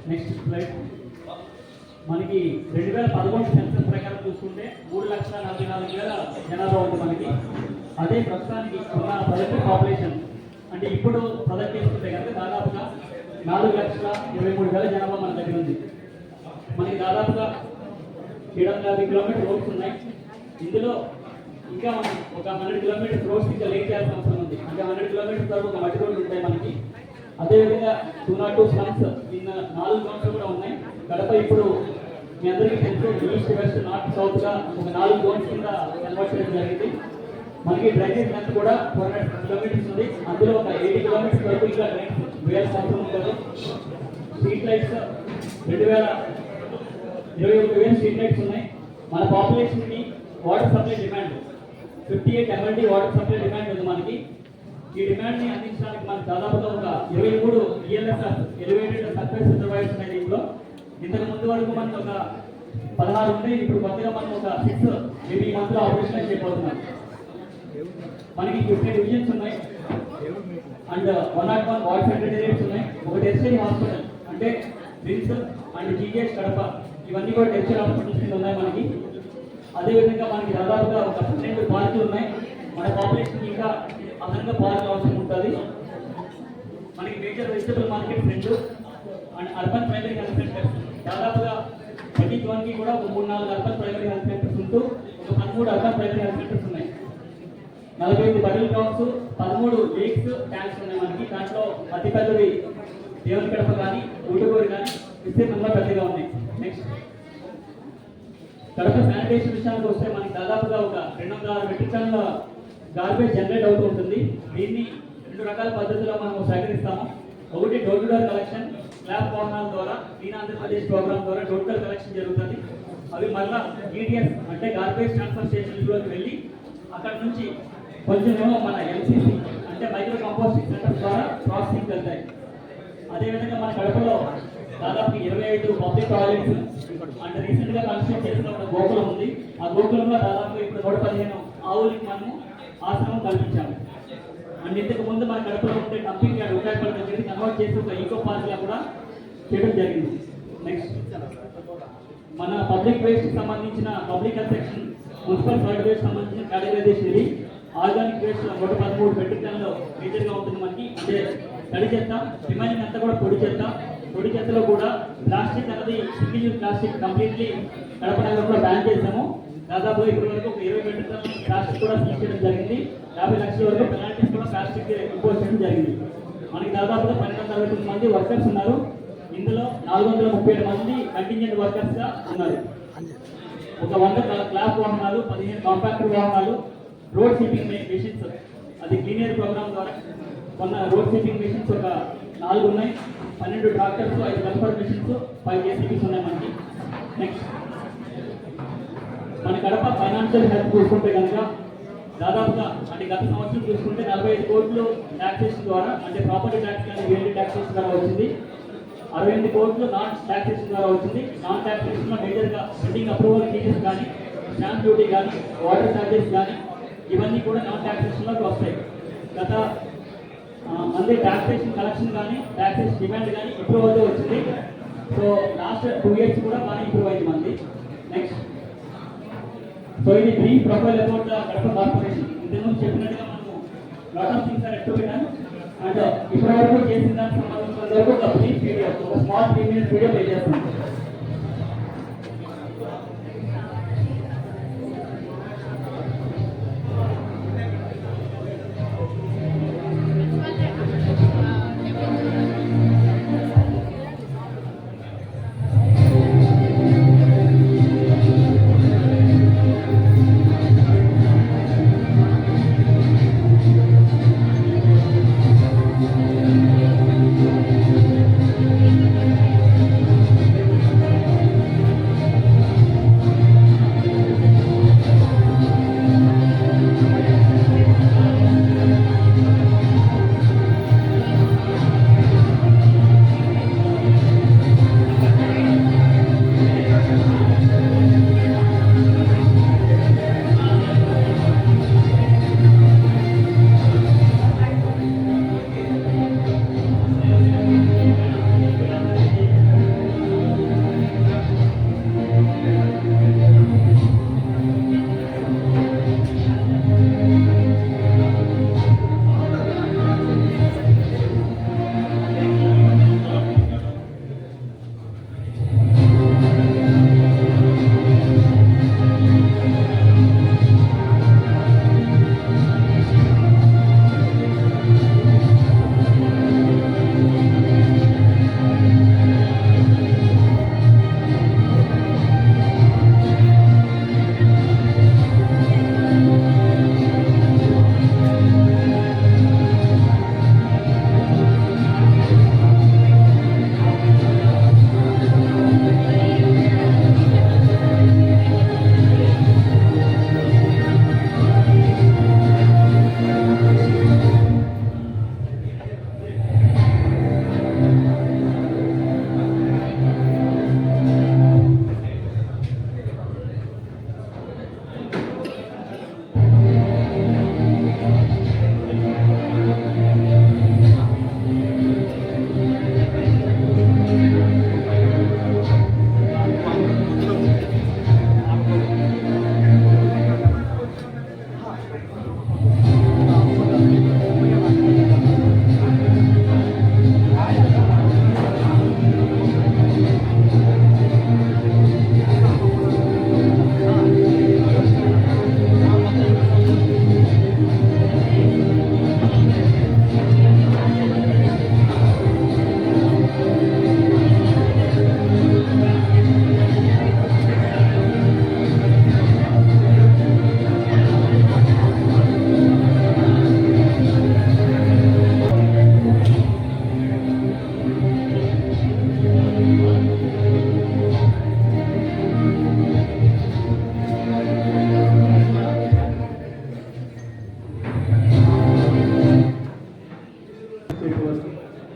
Next slide. మనకి 2011 census ప్రకారం చూసుకుంటే 3,44,000 జనాభా ఉంది మనకి. అదే ప్రస్తుతానికి ఉన్న ప్రొడక్టివ్ పాపులేషన్ అంటే ఇప్పుడు ప్రొడక్ట్ చేసుకుంటే కనుక దాదాపుగా 4,23,000 జనాభా మన దగ్గర ఉంది. మనకి దాదాపుగా 750 కిలోమీటర్ రోడ్స్ ఉన్నాయి. ఇందులో ఇంకా మనం ఒక 100 కిలోమీటర్స్ రోడ్స్ ఇంకా లేట్ చేయాల్సిన అవసరం ఉంది. అంటే 100 కిలోమీటర్స్ వరకు ఒక మట్టి రోడ్లు ఉంటాయి మనకి. అదేవిధంగా 202 స్లమ్స్ నిన్న 4 జోన్స్ కూడా ఉన్నాయి. కడప ఇప్పుడు మీ అందరికీ తెలుసు ఈస్ట్ వెస్ట్ నార్త్ సౌత్ గా ఒక 4 జోన్స్ కింద కన్వర్ట్ చేయడం జరిగింది. మనకి డ్రైనేజ్ లెంత్ కూడా 400 కిలోమీటర్స్ ఉంది. అందులో ఒక 80 కిలోమీటర్స్ వరకు ఇంకా డ్రైన్స్ వేయాల్సిన అవసరం ఉంటుంది. స్ట్రీట్ లైట్స్ 2,21,000 స్ట్రీట్ లైట్స్ ఉన్నాయి. మన పాపులేషన్ కి water supply demand 58 MLD water supply demand ఉంది మనకి. ఈ డిమాండ్ ని అందించడానికి మనకు దాదాపుగా ఒక 23 ELSR ఎలివేటెడ్ సర్ఫేస్ రిజర్వాయర్స్ ఉన్నాయి దీంట్లో. ఇంతకు ముందు వరకు మనకు ఒక 16 ఉంటాయి. ఇప్పుడు కొత్తగా మనం ఒక 6 మేబీ మంత్ లో ఆపరేషన్ చేయబోతున్నాం. మనకి 15 డివిజన్స్ ఉన్నాయి అండ్ 101 వార్డ్ సెక్రటేరియట్స్ ఉన్నాయి. ఒక టెరిటరీ హాస్పిటల్ అంటే రిమ్స్ అండ్ GGH కడప ఇవన్నీ కూడా టెరిటరీ హాస్పిటల్స్ కింద ఉన్నాయి మనకి. అదేవిధంగా మనకి దాదాపుగా ఒక 12 పార్కులు ఉన్నాయి. మన పాపులేషన్ ఇంకా అదనంగా పార్క్ అవసరం ఉంటుంది. మనకి major vegetable market 2 and urban primary health centres దాదాపుగా ప్రతి జోన్కి కూడా ఒక 3-4 అర్బన్ ప్రైమరీ హెల్త్ సెంటర్స్ ఉంటూ ఒక 13 అర్బన్ ప్రైమరీ హెల్త్ సెంటర్స్ ఉన్నాయి. 45 బడిల్ గ్రౌండ్స్, 13 లేక్స్, ట్యాంక్స్ ఉన్నాయి మనకి. దాంట్లో అతి పెద్దవి దేవుని కడప కానీ ఊటుగూరు కానీ విస్తీర్ణంలో పెద్దగా ఉన్నాయి. నెక్స్ట్ కడప శానిటేషన్ విషయానికి వస్తే మనకి దాదాపుగా ఒక 206 మెట్రిక్ టన్నుల గార్బేజ్ జనరేట్ అవుతూ ఉంటుంది. దీన్ని 2 రకాల పద్ధతుల్లో మనం సేకరిస్తాము. ఒకటి door to door collection, slab వాహనాల ద్వారా దీన్ ఆంధ్రప్రదేశ్ ప్రోగ్రామ్ ద్వారా డోర్ టు డోర్ కలెక్షన్ జరుగుతుంది. అవి మళ్ళా EDS అంటే గార్బేజ్ ట్రాన్స్ఫర్ స్టేషన్లోకి వెళ్ళి అక్కడ నుంచి కొంచెమేమో మన MCC అంటే మైక్రో కంపోస్టింగ్ సెంటర్ ద్వారా ప్రాసెసింగ్ వెళ్తాయి. అదేవిధంగా మన కడపలో దాదాపు 25 పబ్లిక్ టాయిలెట్స్ అంటే రీసెంట్ గా కన్స్ట్రక్ట్ చేసిన ఒక గోకులం ఉంది. ఆ గోకులంలో దాదాపు ఇప్పుడు 115 ఆవులకి మనము ఆశ్రమం కల్పించాము. అండ్ ఇంతకు ముందు మన కడపలో ఉండే డంపింగ్ యార్డ్ ఉకాయపల్లి దగ్గరికి కన్వర్ట్ చేసి ఒక ఈకో పార్క్ గా కూడా చేయడం జరిగింది. నెక్స్ట్ మన పబ్లిక్ వేస్ట్ సంబంధించిన public health section, municipal solid waste సంబంధించిన కేటగరైజేషన్ ఇది. ఆర్గానిక్ వేస్ట్ 113 మెట్రిక్ టన్నులు మేజర్ గా ఉంటుంది మనకి. అంటే తడి చెత్త, రిమైనింగ్ అంతా కూడా పొడి చెత్త. పొడి చెత్తలో కూడా ప్లాస్టిక్ అనేది single use plastic completely Kadapa నగరంలో బ్యాన్ చేశాము. దాదాపు ఇప్పటి వరకు ఒక 20 మెట్రిక్ టన్నుల ప్లాస్టిక్ కూడా సీజ్ చేయడం జరిగింది. 50 లక్షల వరకు పెనాల్టీస్ కూడా ప్లాస్టిక్ ఇంపోజ్ చేయడం జరిగింది. మనకి దాదాపుగా 1269 మంది వర్కర్స్ ఉన్నారు. ఇందులో 437 మంది కంటింజెంట్ వర్కర్స్ గా ఉన్నారు. ఒక 100 క్లాప్ వాహనాలు, 15 కాంపాక్టర్ వాహనాలు, రోడ్ స్వీపింగ్ మెషిన్స్ అది క్లీనియర్ ప్రోగ్రామ్ ద్వారా కొన్న రోడ్ స్వీపింగ్ మెషిన్స్ ఒక 4 ఉన్నాయి. 12 ట్రాక్టర్స్, 5 కల్పర్ మెషిన్స్, 5 JCBs ఉన్నాయి మనకి. నెక్స్ట్ మన కడప ఫైనాన్షియల్ హెల్త్ చూసుకుంటే కనుక దాదాపుగా అంటే గత సంవత్సరం చూసుకుంటే 45 కోట్లు ట్యాక్సేషన్ ద్వారా అంటే ప్రాపర్టీ ట్యాక్స్ కానీ వేరే ట్యాక్సేషన్ ద్వారా వచ్చింది. 68 కోట్లు నాన్ ట్యాక్సేషన్ ద్వారా వచ్చింది. నాన్ ట్యాక్సేషన్ లో మేజర్గా బిల్డింగ్ అప్రూవల్ ఫీజెస్ కానీ, స్టాంప్ డ్యూటీ కానీ, వాటర్ ఛార్జెస్ కానీ ఇవన్నీ కూడా నాన్ ట్యాక్సేషన్లోకి వస్తాయి. గత మళ్ళీ ట్యాక్సేషన్ కలెక్షన్ కానీ ట్యాక్సేషన్ డిమాండ్ కానీ ఇంప్రూవ్ అవుతూ వచ్చింది. సో లాస్ట్ 2 years కూడా బాగా ఇంప్రూవ్ అయింది మంది. నెక్స్ట్ సో ఇది brief profile about Kadapa corporation. ఇంతకు ముందు lot of things are expected and ఇప్పటివరకు చేసిన దానికి సంబంధించిన వరకు ఒక బ్రీఫ్ వీడియో, ఒక స్మాల్ 3 minutes వీడియో ప్లే చేస్తాం.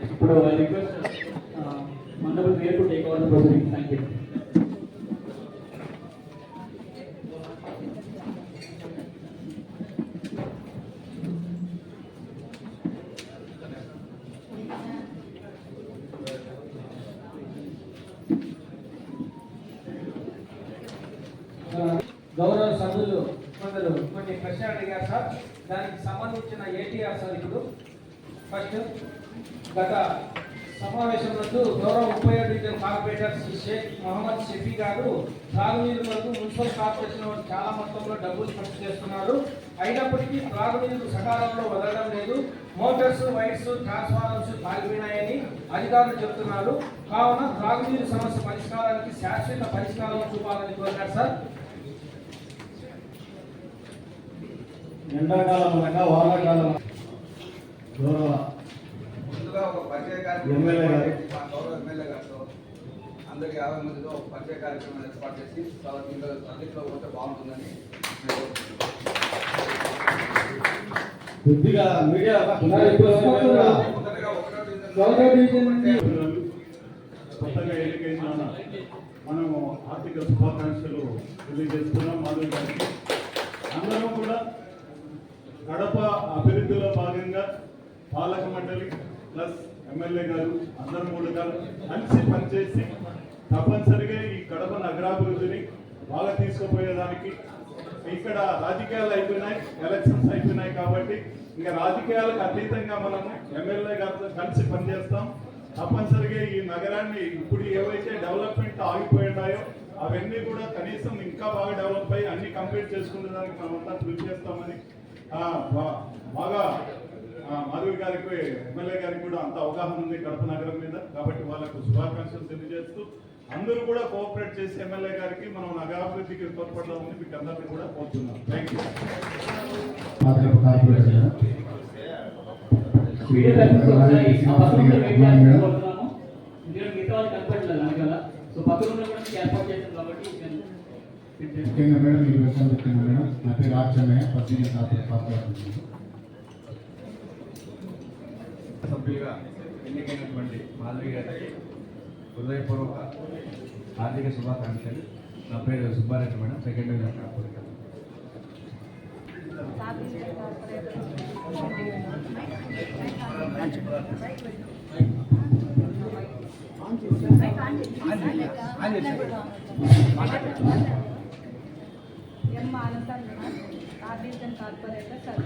ఇప్పుడు ఐ రిక్వెస్ట్ మండపం where to take over the proceeding. Thank you. గౌరవ సభ్యులు కొందరు కొన్ని ప్రశ్నలు అడిగారు సార్. దానికి సంబంధించిన ఏటీఆర్ సార్ ఇప్పుడు ఫస్ట్ గత సమావేశంలో గౌరవ 37 డివిజన్ కార్పొరేటర్ షేక్ మహమ్మద్ షఫీ గారు త్రాగునీరు కొరకు మున్సిపల్ కార్పొరేషన్ వారు చాలా మొత్తంలో డబ్బులు ఖర్చు చేస్తున్నారు. అయినప్పటికీ త్రాగునీరు సకాలంలో వదలడం లేదు. మోటార్స్, వైర్స్, ట్రాన్స్ఫార్మర్స్ కాలిపోయినాయని అధికారులు చెబుతున్నారు. కావున త్రాగునీరు సమస్య పరిష్కారానికి శాశ్వత పరిష్కారం చూపాలని కోరారు సార్. ఎండాకాలం అనగా వానాకాలం గౌరవ ముందుగా ఒక పరిచయ ఎమ్మెల్యే గారు గౌరవ ఎమ్మెల్యే గారితో అందరికి 50 మందితో ఒక పరిచయ కార్యక్రమం ఏర్పాటు చేసి పబ్లిక్లో పోతే బాగుంటుందని కొద్దిగా మీడియా కొత్తగా ఎన్నికైన మనము ఆర్థిక శుభాకాంక్షలు తెలియజేస్తున్నాం. మాధవ్ గారికి అందరం కూడా కడప అభివృద్ధిలో భాగంగా పాలక మండలి ప్లస్ ఎమ్మెల్యే గారు అందరం కూడా కలిసి పనిచేసి తప్పనిసరిగా ఈ కడప నగరాభివృద్ధిని బాగా తీసుకుపోయేదానికి ఇక్కడ రాజకీయాలు అయిపోయినాయి, ఎలక్షన్స్ అయిపోయినాయి కాబట్టి ఇంకా రాజకీయాలకు అతీతంగా మనము ఎమ్మెల్యే గారితో కలిసి పనిచేస్తాం. తప్పనిసరిగా ఈ నగరాన్ని ఇప్పుడు ఏవైతే డెవలప్మెంట్ ఆగిపోయినాయో అవన్నీ కూడా కనీసం ఇంకా బాగా డెవలప్ అయ్యి అన్ని కంప్లీట్ చేసుకునే దానికి మనమంతా కృషి చేస్తామని బాగా మాధవి గారికి ఎమ్మెల్యే గారికి కూడా అంత అవగాహన ఉంది కడప నగరం మీద. కాబట్టి వాళ్ళకు శుభాకాంక్షలు తెలియజేస్తూ అందరూ కూడా కోఆపరేట్ చేసి ఎమ్మెల్యే గారికి మనం నగరాభివృద్ధికి తోడ్పడదామని మీకు అందరినీ కూడా కోరుతున్నాం. Thank you. వీడియో గ్రాఫిక్స్ ఒకసారి ఆ పక్కన ఉన్న వెయిట్ చేయాలని కోరుతున్నాము. ఇందులో మిగతా వాళ్ళు కనపడలేదు వెనకాల. సో పక్కన ఉన్న కూడా మీకు ఏర్పాటు చేశాం కాబట్టి ముఖ్యంగా మేడం మీరు వచ్చాను ముఖ్యంగా మేడం నా పేరు రాజ్యమయ్య పత్రిక సభ్యులుగా ఎన్నికైనటువంటి మాధవి గారికి హృదయపూర్వక ఆర్థిక శుభాకాంక్షలు. నా పేరు Subbareddy madam, second division corporator. ఎం ఆనందం డివిజన్ కార్పొరేటర్ సార్.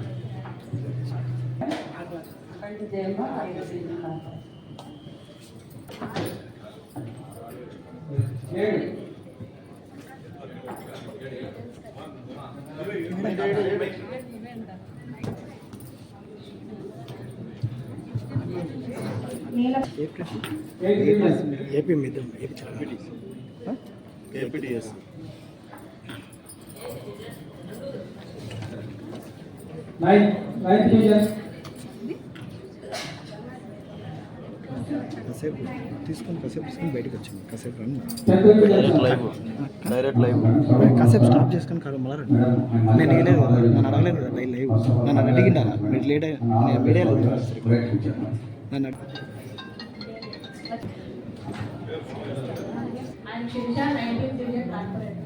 ఏపీ మీద ఏపీటీఎస్ నైన్త్ డివిజన్ తీసుకొని బయటకు వచ్చింది కాసేపు రండి. 10th డివిజన్ డైరెక్ట్ లైవ్ కాసేపు స్టాప్ చేసుకొని కాదు మళ్ళీ నేను వేయలేదు కదా, నన్ను అడగలేదు కదా లైవ్ నన్ను అడిగిండా మీరు లేట్ మీడియా లేదు నన్ను And Shirsha 19th division corporator.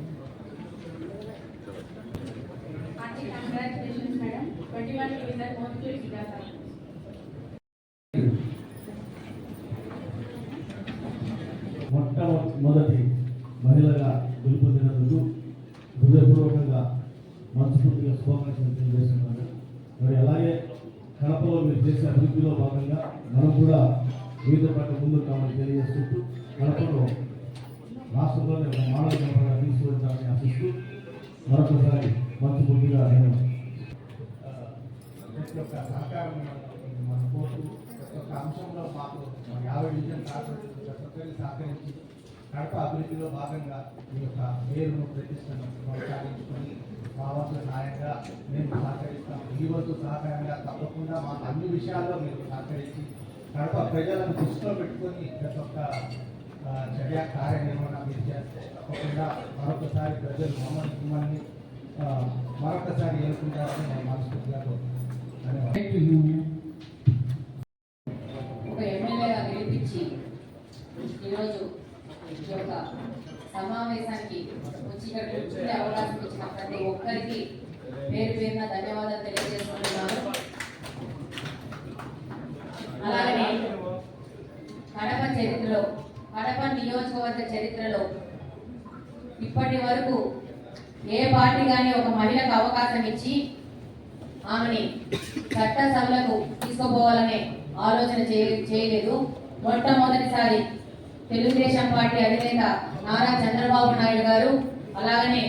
Congratulations, madam. 21 division most to Shirsha. మొట్టమొదటి మహిళగా గెలుపొందినందుకు హృదయపూర్వకంగా మనస్ఫూర్తిగా శుభాకాంక్షలు తెలియజేస్తున్నాను. మరి అలాగే కడపలో మీరు చేసే అభివృద్ధిలో భాగంగా మనం కూడా మీతో పాటు ముందుకు కావాలని తెలియజేస్తుంటూ కడపలో రాష్ట్రంలోనే ఒక మోడల్ మెంబర్గా తీసుకుంటామని ఆశిస్తూ మరొకసారి మనస్ఫూర్తిగా నేను యొక్క సహకారం మన కోర్టు ఒక అంశంలో మాకు 50 డివిజన్ కార్పొరేషన్ సహకరించి కడప అభివృద్ధిలో భాగంగా మీ యొక్క పేరును ప్రతిష్టను కొనసాగించుకొని మా వంతు సహాయంగా మేము సహకరిస్తాం. ఈ వంతు సహకారంగా తప్పకుండా మాకు అన్ని విషయాల్లో మీరు సహకరించి కడప ప్రజలను దృష్టిలో పెట్టుకొని ప్రతి ఒక్క చర్య కార్యనిర్వహణ మీరు చేస్తే తప్పకుండా మరొకసారి ప్రజలు మిమ్మల్ని మరొకసారి ఏర్పడాలని నేను మనస్ఫూర్తిగా ఒక ఎమ్మెల్యేగా గెలిపించి ఈరోజు ఈ యొక్క సమావేశానికి వచ్చి ఇక్కడ కూర్చునే అవకాశం ఇచ్చిన ప్రతి ఒక్కరికి పేరు పేరున ధన్యవాదాలు తెలియజేసుకుంటున్నాను. అలాగే కడప చరిత్రలో కడప నియోజకవర్గ చరిత్రలో ఇప్పటి వరకు ఏ పార్టీ కానీ ఒక మహిళకు అవకాశం ఇచ్చి ఆమెని చట్టసభలకు తీసుకుపోవాలనే ఆలోచన చేయలేదు. మొట్టమొదటిసారి తెలుగుదేశం పార్టీ అధినేత నారా చంద్రబాబు నాయుడు గారు, అలాగనే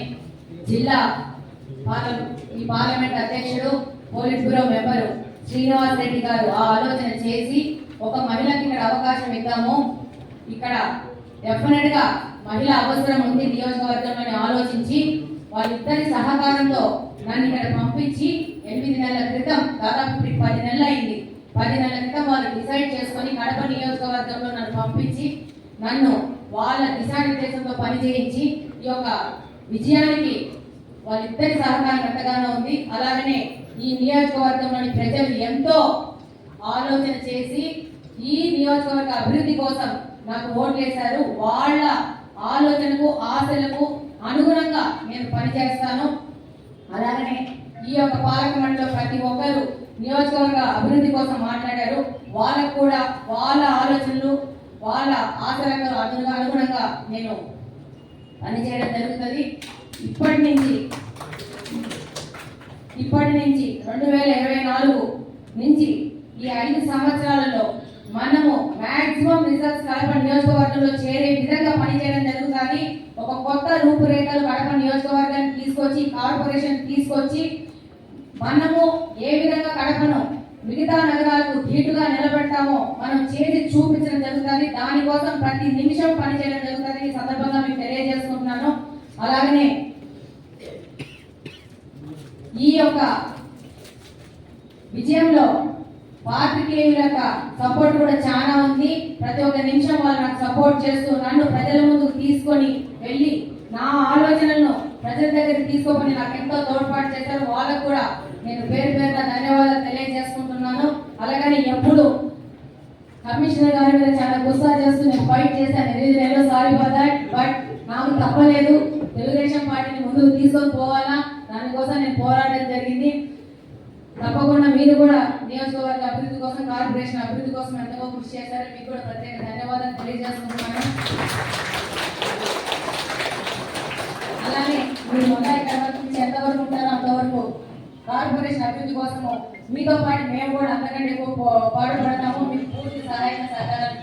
జిల్లా ఈ పార్లమెంట్ అధ్యక్షుడు polit bureau member Srinivas Reddy గారు ఆ ఆలోచన చేసి ఒక మహిళకి ఇక్కడ అవకాశం ఇద్దాము, ఇక్కడ డెఫినెట్ గా మహిళ అవసరం ఉంది నియోజకవర్గంలోని ఆలోచించి వాళ్ళిద్దరి సహకారంతో నన్ను ఇక్కడ పంపించి 8 నెలల క్రితం, దాదాపు 10 నెలలు అయింది, 10 నెలల క్రితం వాళ్ళు డిసైడ్ చేసుకొని కడప నియోజకవర్గంలో నన్ను పంపించి నన్ను వాళ్ళ దిశానిర్దేశంతో పనిచేయించి ఈ యొక్క విజయానికి వాళ్ళిద్దరి సహకారం ఎంతగానో ఉంది. అలాగనే ఈ నియోజకవర్గంలోని ప్రజలు ఎంతో ఆలోచన చేసి ఈ నియోజకవర్గ అభివృద్ధి కోసం నాకు ఓట్లు వేశారు. వాళ్ళ ఆలోచనకు ఆశలకు అనుగుణంగా నేను పనిచేస్తాను. అలాగనే ఈ యొక్క పాలక మండలిలో ప్రతి ఒక్కరు నియోజకవర్గ అభివృద్ధి కోసం మాట్లాడారు. వాళ్ళకు కూడా వాళ్ళ ఆలోచనలు వాళ్ళ ఆశలకు అనుగుణంగా నేను పనిచేయడం జరుగుతుంది. ఇప్పటి నుంచి ఇప్పటి నుంచి 2024 నుంచి ఈ 5 సంవత్సరాలలో మనము మాక్సిమం రిజల్ట్స్ కడప నియోజకవర్గంలో చేరే విధంగా పనిచేయడం జరుగుతుంది. ఒక కొత్త రూపురేఖలు కడప నియోజకవర్గాన్ని తీసుకొచ్చి, కార్పొరేషన్ తీసుకొచ్చి, మనము ఏ విధంగా కడపను మిగతా నగరాలకు ధీటుగా నిలబెడతామో మనం చేసి చూపించడం జరుగుతుంది. దానికోసం ప్రతి నిమిషం పనిచేయడం జరుగుతుంది. ఈ సందర్భంగా మీకు తెలియజేసుకుంటున్నాను. అలాగనే ఈ యొక్క విజయంలో పాత్రికేయుల యొక్క సపోర్ట్ కూడా చాలా ఉంది. ప్రతి ఒక్క నిమిషం వాళ్ళు నాకు సపోర్ట్ చేస్తూ నన్ను ప్రజల ముందుకు తీసుకొని వెళ్ళి నా ఆలోచనలను ప్రజల దగ్గరికి తీసుకోమని నాకు ఎంతో తోడ్పాటు చేశారు. వాళ్ళకు కూడా నేను పేరు పేరున ధన్యవాదాలు తెలియజేసుకుంటున్నాను. అలాగని ఎప్పుడు కమిషనర్ గారి మీద చాలా గుస్సా చేస్తూ నేను ఫైట్ చేశాను. నేను సారీ ఫర్ దట్. బట్ నాకు తప్పలేదు. తెలుగుదేశం పార్టీని ముందుకు తీసుకొని పోవాలా, దానికోసం నేను పోరాటం జరిగింది. తప్పకుండా మీరు కూడా నియోజకవర్గ అభివృద్ధి కోసం, కార్పొరేషన్ అభివృద్ధి కోసం ఎంతగా కృషి చేశారు. మీకు కూడా ప్రత్యేక ధన్యవాదాలు తెలియజేసుకుంటున్నాను. అలానే మీరు మొదటి ఇక్కడ నుంచి ఎంతవరకు ఉంటారో అంతవరకు కార్పొరేషన్ అభివృద్ధి కోసము మీతో పాటు మేము కూడా అంతకంటే ఎక్కువ పాటుపడతాము. మీకు పూర్తి సహాయ సహకారం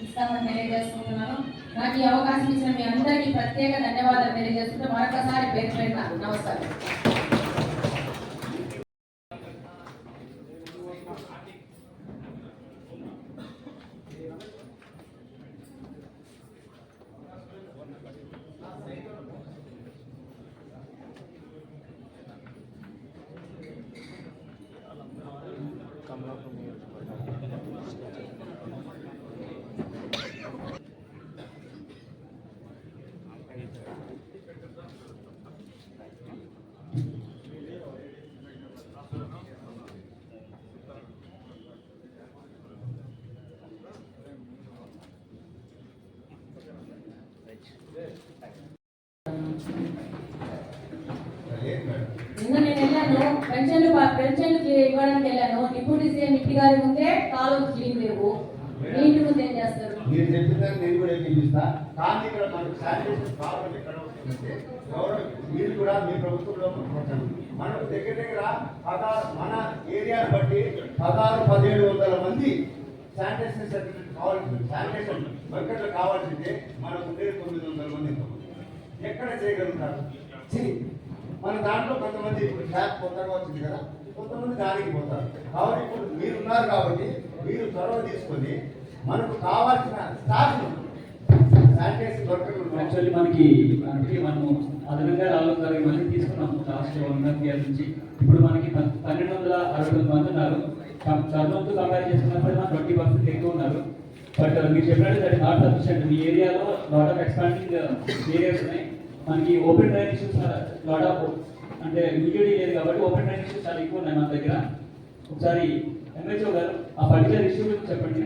ఇస్తామని తెలియజేసుకుంటున్నాను. నాకు ఈ అవకాశం ఇచ్చిన మీ అందరికీ ప్రత్యేక ధన్యవాదాలు తెలియజేస్తుంటే మరొకసారి పేరు పేరున నమస్కారం. నిన్న నేను వెళ్ళాను, పెన్షన్లు ఇవ్వడానికి వెళ్ళాను. డిప్యూటీ సీఎం ఇంటి గారి ముందే కాలువ క్లీన్ లేవు. మీ ఇంటి ముందు ఏం చేస్తారు? మీరు చెప్పిన నేను కూడా చూపిస్తా. కానీ ఇక్కడ మనకు శానిటేషన్ ప్రాబ్లం ఎక్కడ వస్తుందంటే మీరు కూడా మీ ప్రభుత్వంలో మనకు దగ్గర మన ఏరియాను బట్టి 16-1700 మంది శానిటేషన్ సర్టిఫికేట్ కావాల్సింది. శానిటేషన్ వర్కర్లు కావాల్సిందే మనకు ఉండేది 900 మంది. ఎక్కడ చేయగలుగుతారు? మన దాంట్లో కొంతమంది ఇప్పుడు ట్యాప్ కొత్తగా వచ్చింది కదా, కొంతమంది దానికి పోతారు. కాబట్టి ఇప్పుడు మీరున్నారు కాబట్టి మీరు చొరవ తీసుకొని మనకు కావాల్సిన స్టాఫ్ శానిటైజర్ వర్కర్లు యాక్చువల్లీ మనకి మనము అదనంగా 420 మంది తీసుకున్నాము లాస్ట్ 1 ఇయర్ నుంచి. ఇప్పుడు మనకి 1269 మంది ఉన్నారు. చదువుతో కంపేర్ చేసుకున్నప్పుడు మనం 20% ఎక్కువ ఉన్నారు. బట్ మీరు చెప్పినట్టు దట్ నాట్ సఫిషియంట్. మీ ఏరియాలో లాట్ ఆఫ్ ఎక్స్పాండింగ్ ఏరియాస్ ఉన్నాయి. మనకి open drain issues lot of అంటే యూజీడీ లేదు కాబట్టి ఓపెన్ డ్రైన్ ఇష్యూస్ చాలా ఎక్కువ ఉన్నాయి మన దగ్గర. ఒకసారి ఎంహెచ్ఓ గారు ఆ పర్టికులర్ ఇష్యూ గురించి చెప్పండి.